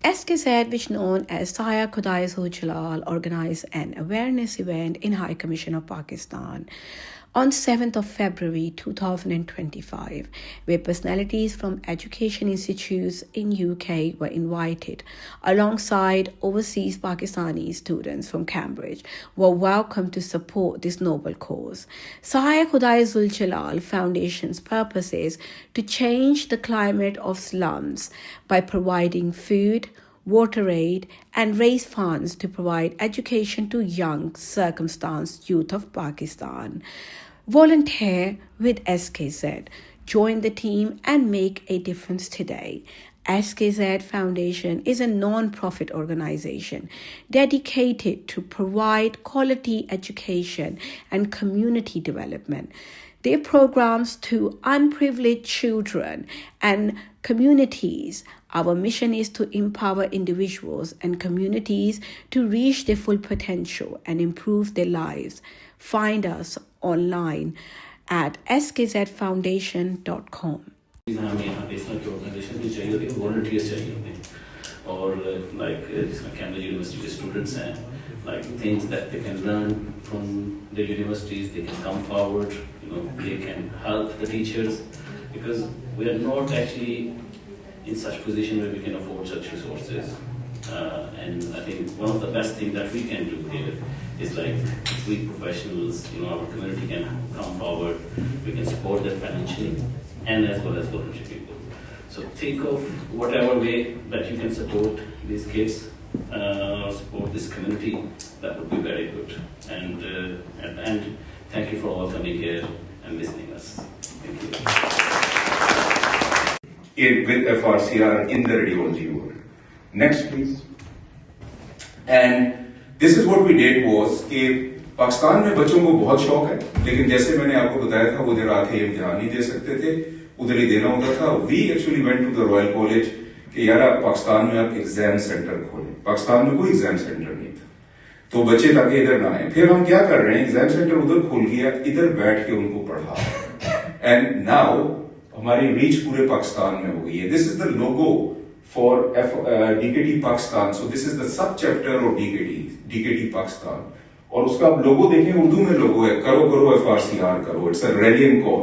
SKZ, which known as Saya-E-Khuda-E-ZuljI, organized an awareness event in High Commission of Pakistan on 7th of February 2025, where personalities from education institutes in UK were invited, alongside overseas Pakistani students from Cambridge, were welcome to support this noble cause. Saya-E-Khuda-E-ZuljI Foundation's purpose is to change the climate of slums by providing food, water aid, and raise funds to provide education to young, circumstanced youth of Pakistan. Volunteer with SKZ. Join the team and make a difference today. SKZ Foundation is a non-profit organization dedicated to provide quality education and community development. Their programs to underprivileged children and communities. Our mission is to empower individuals and communities to reach their full potential and improve their lives. Find us online at skzfoundation.com. हमें यहाँ पे इस तरह की organisation भी चाहिए होती है, वॉलंटियर्स चाहिए होते हैं और लाइक जिसमें कैम्ब्रिज यूनिवर्सिटी के स्टूडेंट्स हैं, like things that they can learn from the universities, they can come forward, they can help the teachers because we are not actually in such position where we can afford such resources. And I think one of the best things that we can do here is like we professionals, our community can come forward, we can support them financially and as well as volunteer people. So think of whatever way that you can support these kids, support this community, that would be very good. And at the end, thank you for all coming here and listening us. Thank you. With FRCR in the radiology world. Next, please. And this is what we did was कि पाकिस्तान में बच्चों को बहुत शौक है, लेकिन जैसे मैंने आपको बताया था उधर आके इम्तिहान नहीं दे सकते थे, उधर ही देना होता था. We actually went to the Royal College कि यार आप पाकिस्तान में आप एग्जाम सेंटर खोलें. पाकिस्तान में कोई एग्जाम सेंटर नहीं था, तो बच्चे ताकि इधर ना आए. फिर हम क्या कर रहे हैं, एग्जाम सेंटर उधर खोल गया, इधर बैठ के उनको पढ़ा. एंड नाउ हमारी रीच पूरे पाकिस्तान में हो गई है. This is the logo for DKT Pakistan. So this is the sub chapter of DKT Pakistan. और उसका आप लोगो देखें, उर्दू में लोगो है, करो करो FRCR करो. It's a रैलियन call.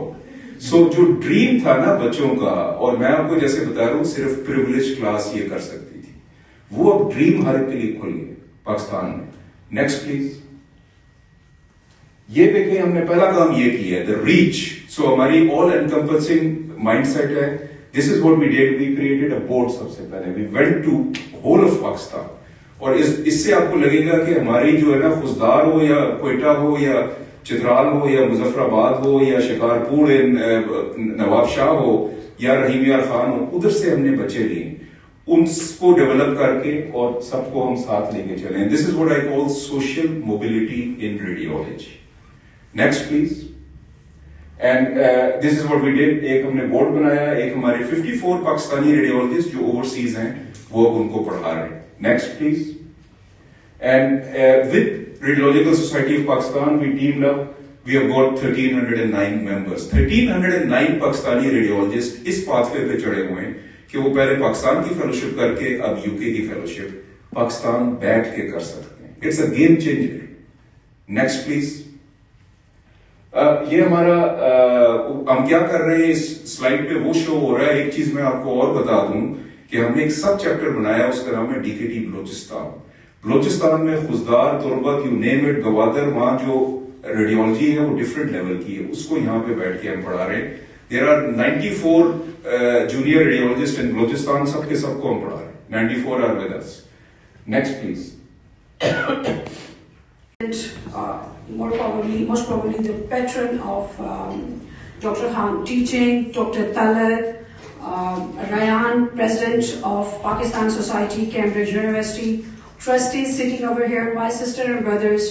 सो जो ड्रीम था ना बच्चों का, और मैं आपको जैसे बता रहा हूं सिर्फ प्रिविलेज क्लास ये कर सकती थी, वो अब ड्रीम हर के लिए खुल गए पाकिस्तान में. Next please. ये देखें, हमने पहला काम ये किया है, द रीच. सो हमारी ऑल एनकम्पसिंग माइंडसेट है. This is what we did. We created a board. सबसे पहले we went to whole of Pakistan. और इससे आपको लगेगा कि हमारी जो है ना खुजदार हो या क्वेटा हो या चित्राल हो या मुजफ्फराबाद हो या शिकारपुर नवाब शाह हो या रहीम यार खान हो, उधर से हमने बच्चे लिए, उनको डेवलप करके और सबको हम साथ लेके चले. This is what I call social mobility in radiology. Next please. And this is what we did. एक हमने बोर्ड बनाया, एक हमारे 54 पाकिस्तानी रेडियोलॉजिस्ट जो ओवरसीज हैं वो अब उनको पढ़ा रहे हैं. Next please. And with Radiological Society of Pakistan, we teamed up. We have got 1309 members. 1309 Pakistani radiologist इस पाथवे पे चढ़े हुए हैं कि वो पहले पाकिस्तान की फेलोशिप करके अब यूके की फेलोशिप पाकिस्तान बैठ के कर सकते हैं. It's a game changer. Next please. ये हमारा हम क्या कर रहे हैं, इस स्लाइड पे वो शो हो रहा है. एक चीज मैं आपको और बता दूं कि हमने एक सब चैप्टर बनाया, उसका नाम है DKT बलोचिस्तान. बलोचिस्तान में Khuzdar, Turbat, you name it, Gwadar, वहां जो रेडियोलॉजी है वो डिफरेंट लेवल की है, उसको यहाँ पे बैठ के हम पढ़ा रहे हैं. There are 94 junior radiologist in Balochistan. सबके सबको हम पढ़ा रहे हैं. 94 are with us. Next please. Most probably the patron of Dr. Khan teaching, Dr. Talat, Ryan, President of Pakistan Society, Cambridge University, trustees sitting over here, my sister and brothers,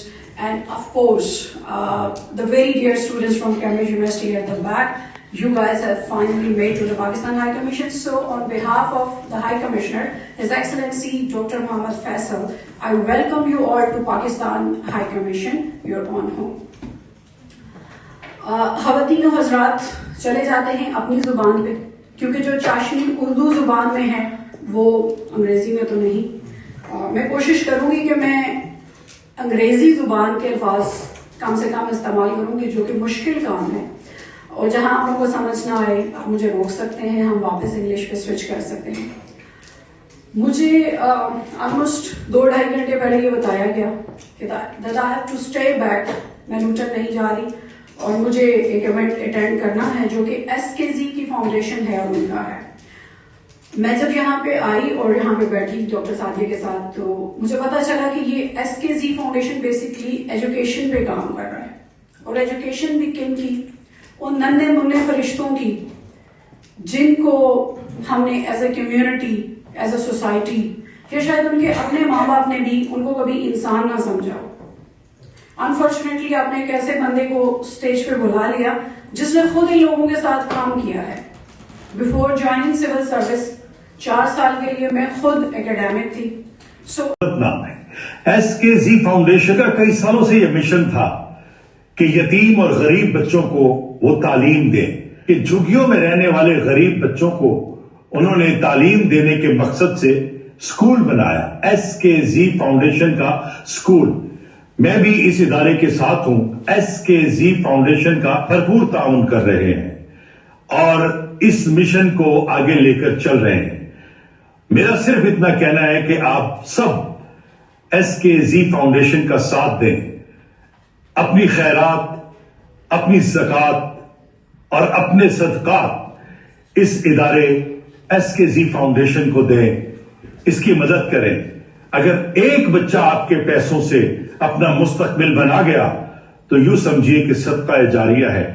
and of course, the very dear students from Cambridge University at the back. You guys have finally made to the Pakistan High Commission. So on behalf of the High Commissioner, His Excellency Dr. Muhammad Faisal, I welcome you all to Pakistan High Commission. You're on home. ख़वातीन और हज़रात, चले जाते हैं अपनी ज़ुबान पे, क्योंकि जो चाशनी उर्दू ज़ुबान में है वो अंग्रेज़ी में तो नहीं। मैं कोशिश करूँगी कि मैं अंग्रेज़ी ज़ुबान के अल्फाज कम से कम इस्तेमाल करूँगी, जो कि मुश्किल काम है, और जहाँ आप लोगों को समझ ना आए आप मुझे रोक सकते हैं, हम वापस इंग्लिश पे स्विच कर सकते हैं। मुझे ऑलमोस्ट 2-2.5 घंटे पहले ये बताया गया कि that I have to stay back, मैं लूटन नहीं जा रही और मुझे एक इवेंट अटेंड करना है जो कि SKZ की फाउंडेशन है और उनका है। मैं जब यहाँ पे आई और यहाँ पे बैठी डॉक्टर सादिया के साथ, तो मुझे पता चला कि ये SKZ फाउंडेशन बेसिकली एजुकेशन पे काम कर रहा है, और एजुकेशन भी किन की, उन नन्हे मुन्ने फरिश्तों की जिनको हमने as a community, as a society, या शायद उनके अपने माँ बाप ने भी उनको कभी इंसान ना समझा हो। अनफॉर्चुनेटली आपने एक ऐसे बंदे को स्टेज पे बुला लिया जिसने खुद इन लोगों के साथ काम किया है। बिफोर ज्वाइनिंग सिविल सर्विस 4 साल के लिए मैं खुद एकेडमिक थी। नाम है SKZ फाउंडेशन का कई सालों से यह मिशन था कि यतीम और गरीब बच्चों को वो तालीम दें, कि झुग्गियों में रहने वाले गरीब बच्चों को उन्होंने तालीम देने के मकसद से स्कूल बनाया, SKZ फाउंडेशन का स्कूल। मैं भी इस इदारे के साथ हूं, SKZ फाउंडेशन का भरपूर ताउन कर रहे हैं और इस मिशन को आगे लेकर चल रहे हैं। मेरा सिर्फ इतना कहना है कि आप सब SKZ फाउंडेशन का साथ दें, अपनी खैरात, अपनी ज़कात और अपने सदकात इस इदारे SKZ फाउंडेशन को दें, इसकी मदद करें। अगर एक बच्चा आपके पैसों से अपना मुस्तकबिल बना गया तो यूं समझिए कि सदका जारिया है।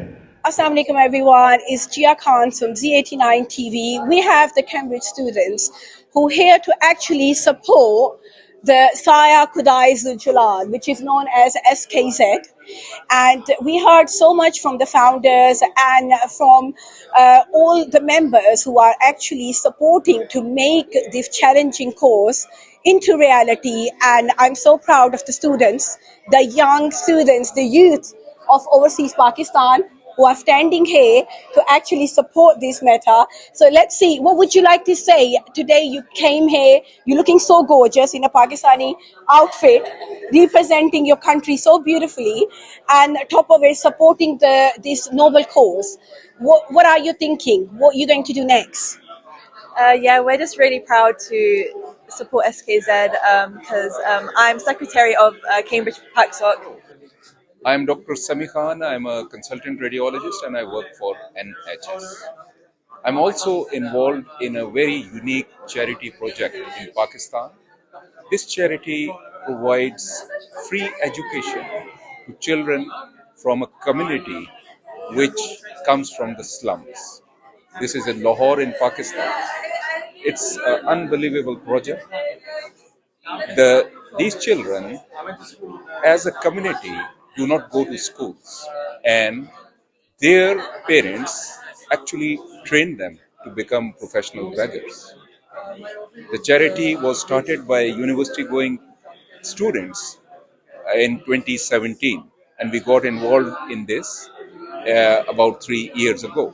Assalamu alaikum everyone, it's Jia Khan from Z89 TV. We have the Cambridge students who are here to actually support the Saya-E-Khuda-E-ZuljI, which is known as SKZ. And we heard so much from the founders and from all the members who are actually supporting to make this challenging cause into reality. And I'm so proud of the students, the young students, the youth of overseas Pakistan who are standing here to actually support this matter. So let's see, what would you like to say? Today you came here, you're looking so gorgeous in a Pakistani outfit, representing your country so beautifully, and top of it, supporting this noble cause. What are you thinking? What are you going to do next? Yeah, we're just really proud to support SKZ because I'm secretary of Cambridge PACSOC. I'm Dr. Sami Khan. I'm a consultant radiologist and I work for NHS. I'm also involved in a very unique charity project in Pakistan. This charity provides free education to children from a community which comes from the slums. This is in Lahore in Pakistan. It's an unbelievable project. These children, as a community, do not go to schools, and their parents actually train them to become professional beggars. The charity was started by university-going students in 2017, and we got involved in this about 3 years ago.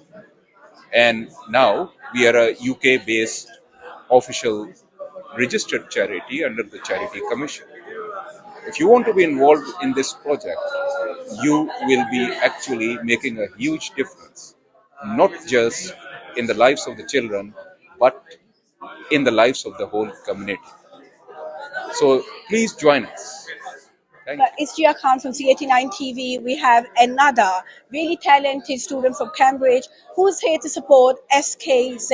And now we are a UK-based official registered charity under the Charity Commission. If you want to be involved in this project, you will be actually making a huge difference, not just in the lives of the children, but in the lives of the whole community. So please join us. It's Jia Khan from Z89 TV. We have another really talented student from Cambridge who's here to support SKZ,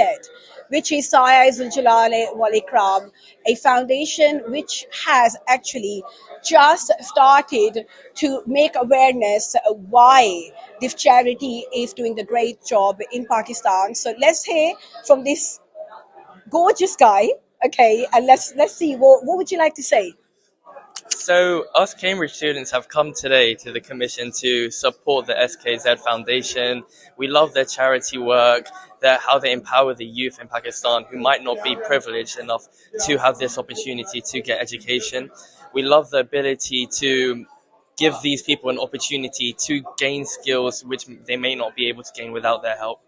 which is Saya-E-Khuda-E-ZuljI, a foundation which has actually just started to make awareness why this charity is doing the great job in Pakistan. So let's hear from this gorgeous guy, okay, and let's see what would you like to say? So us Cambridge students have come today to the commission to support the SKZ Foundation. We love their charity work, how they empower the youth in Pakistan who might not be privileged enough to have this opportunity to get education. We love the ability to give these people an opportunity to gain skills which they may not be able to gain without their help.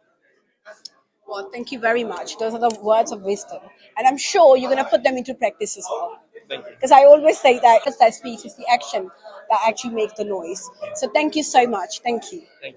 Well, thank you very much. Those are the words of wisdom. And I'm sure you're going to put them into practice as well. Thank you. Because I always say that speech is the action that actually makes the noise. So thank you so much. Thank you. Thank you.